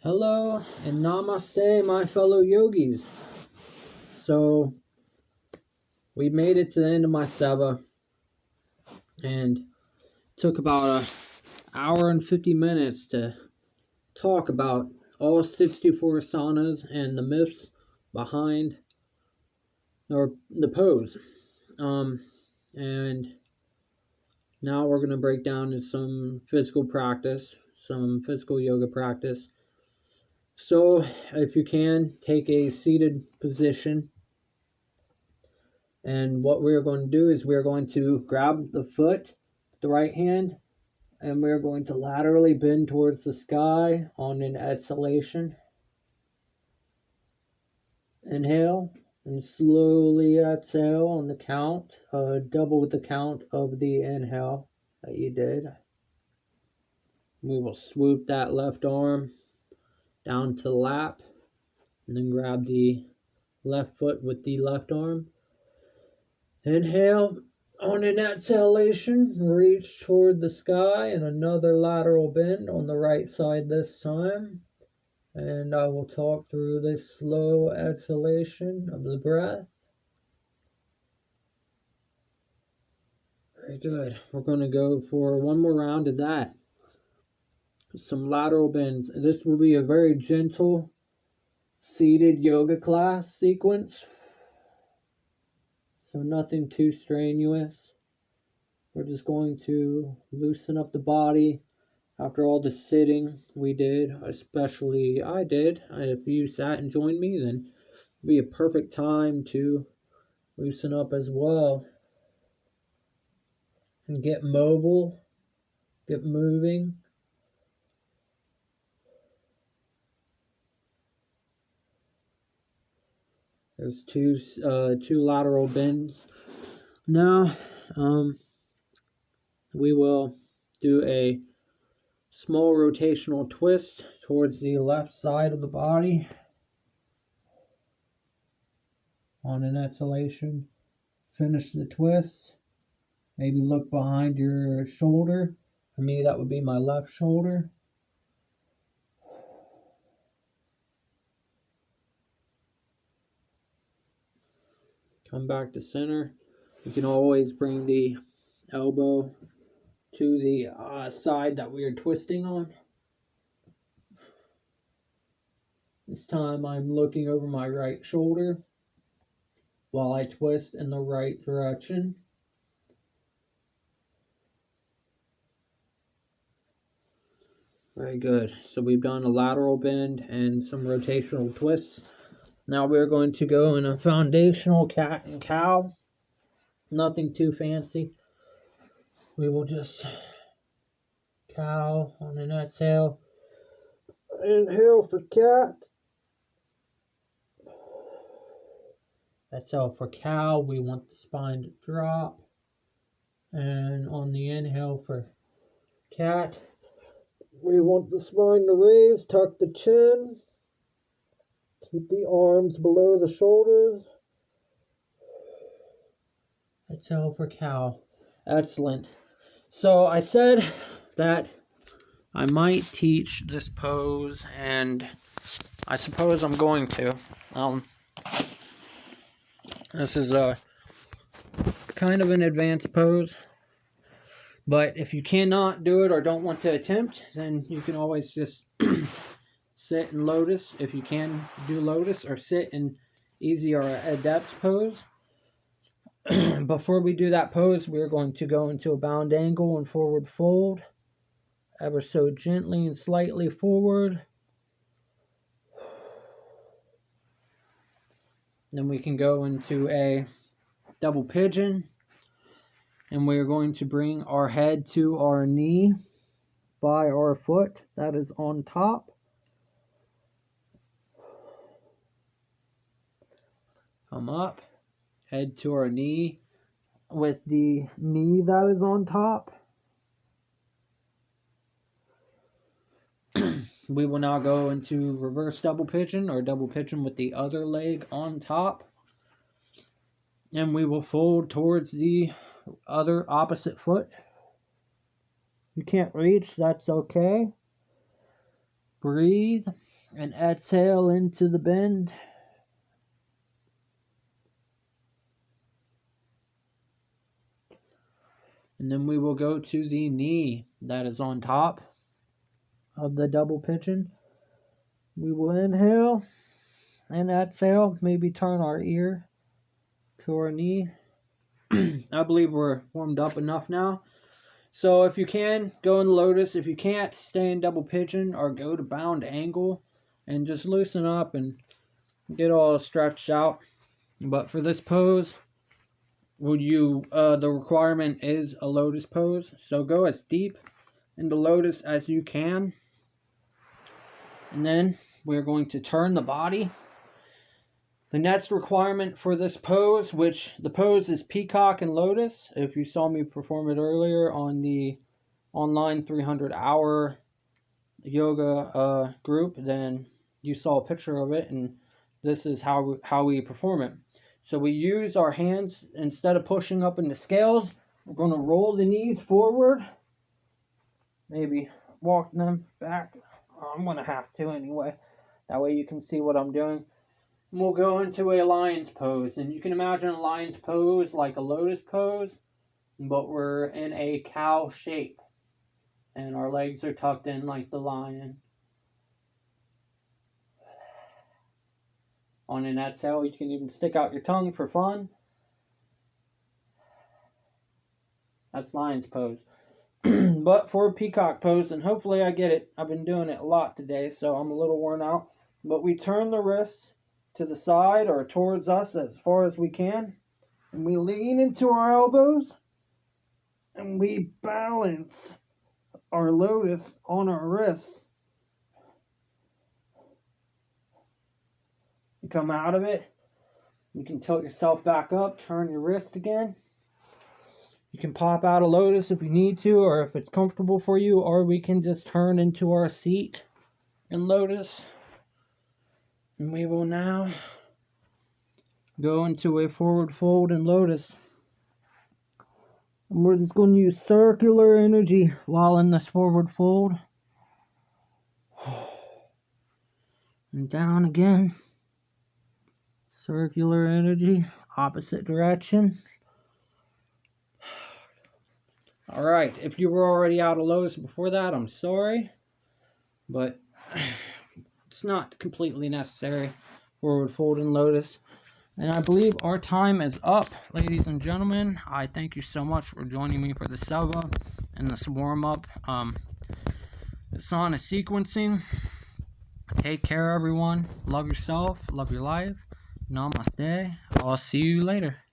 Hello and namaste, my fellow yogis. So, we made it to the end of my Seva and took about an hour and 50 minutes to talk about all 64 asanas and the myths behind the pose. And now we're going to break down into some physical practice, some physical yoga practice. So, if you can, take a seated position. And what we're going to do is we're going to grab the foot with the right hand and we're going to laterally bend towards the sky on an exhalation. Inhale and slowly exhale on the count, double the count of the inhale that you did. We will swoop that left arm down to the lap and then grab the left foot with the left arm. Inhale. On an exhalation, reach toward the sky and another lateral bend on the right side this time. And I will talk through this slow exhalation of the breath. Very good. We're going to go for one more round of that. Some lateral bends. This will be a very gentle seated yoga class sequence. So nothing too strenuous. We're just going to loosen up the body after all the sitting we did, especially I did. If you sat and joined me, then it'd be a perfect time to loosen up as well. And get mobile, get moving. There's two lateral bends. Now, we will do a small rotational twist towards the left side of the body. On an exhalation, finish the twist. Maybe look behind your shoulder. For me, that would be my left shoulder. Come back to center. You can always bring the elbow to the side that we are twisting on. This time I'm looking over my right shoulder while I twist in the right direction. Very good. So we've done a lateral bend and some rotational twists. Now we're going to go in a foundational cat and cow. Nothing too fancy. We will just cow on an exhale. Inhale for cat. Exhale for cow. We want the spine to drop. And on the inhale for cat, we want the spine to raise. Tuck the chin. Keep the arms below the shoulders. Exhale for cow. Excellent. So I said that I might teach this pose, and I suppose I'm going to. This is a kind of an advanced pose, but if you cannot do it or don't want to attempt, then you can always just sit in lotus if you can do lotus, or sit in easy or adept pose. Before we do that pose, we're going to go into a bound angle and forward fold, ever so gently and slightly forward. Then we can go into a double pigeon, and we're going to bring our head to our knee by our foot that is on top. Come up, head to our knee with the knee that is on top. We will now go into reverse double pigeon, or double pigeon with the other leg on top. And we will fold towards the other opposite foot. You can't reach, that's okay. Breathe. And exhale into the bend. And then we will go to the knee that is on top of the double pigeon. We will inhale and exhale, maybe turn our ear to our knee. I believe we're warmed up enough now. So if you can, go in lotus. If you can't, stay in double pigeon or go to bound angle and just loosen up and get all stretched out. But for this pose, the requirement is a lotus pose. So go as deep into lotus as you can. And then we're going to turn the body. The next requirement for this pose, which the pose is peacock and lotus. If you saw me perform it earlier on the online 300-hour yoga group, then you saw a picture of it, and this is how we perform it. So we use our hands, instead of pushing up in the scales, we're going to roll the knees forward, maybe walk them back. I'm going to have to anyway, that way you can see what I'm doing. And we'll go into a lion's pose, and you can imagine a lion's pose like a lotus pose, but we're in a cow shape, and our legs are tucked in like the lion. On an exhale, you can even stick out your tongue for fun. That's lion's pose. But for a peacock pose, and hopefully I get it, I've been doing it a lot today, so I'm a little worn out. But we turn the wrists to the side or towards us as far as we can, and we lean into our elbows, and we balance our lotus on our wrists. You come out of it, you can tilt yourself back up, turn your wrist again. You can pop out a lotus if you need to, or if it's comfortable for you, or we can just turn into our seat in lotus. And we will now go into a forward fold in lotus. And we're just going to use circular energy while in this forward fold. And down again. Circular energy, opposite direction. Alright, if you were already out of lotus before that, I'm sorry. But it's not completely necessary. Forward fold in lotus. And I believe our time is up, ladies and gentlemen. I thank you so much for joining me for the Seva and this warm-up. The sauna sequencing. Take care, everyone. Love yourself. Love your life. Namaste. I'll see you later.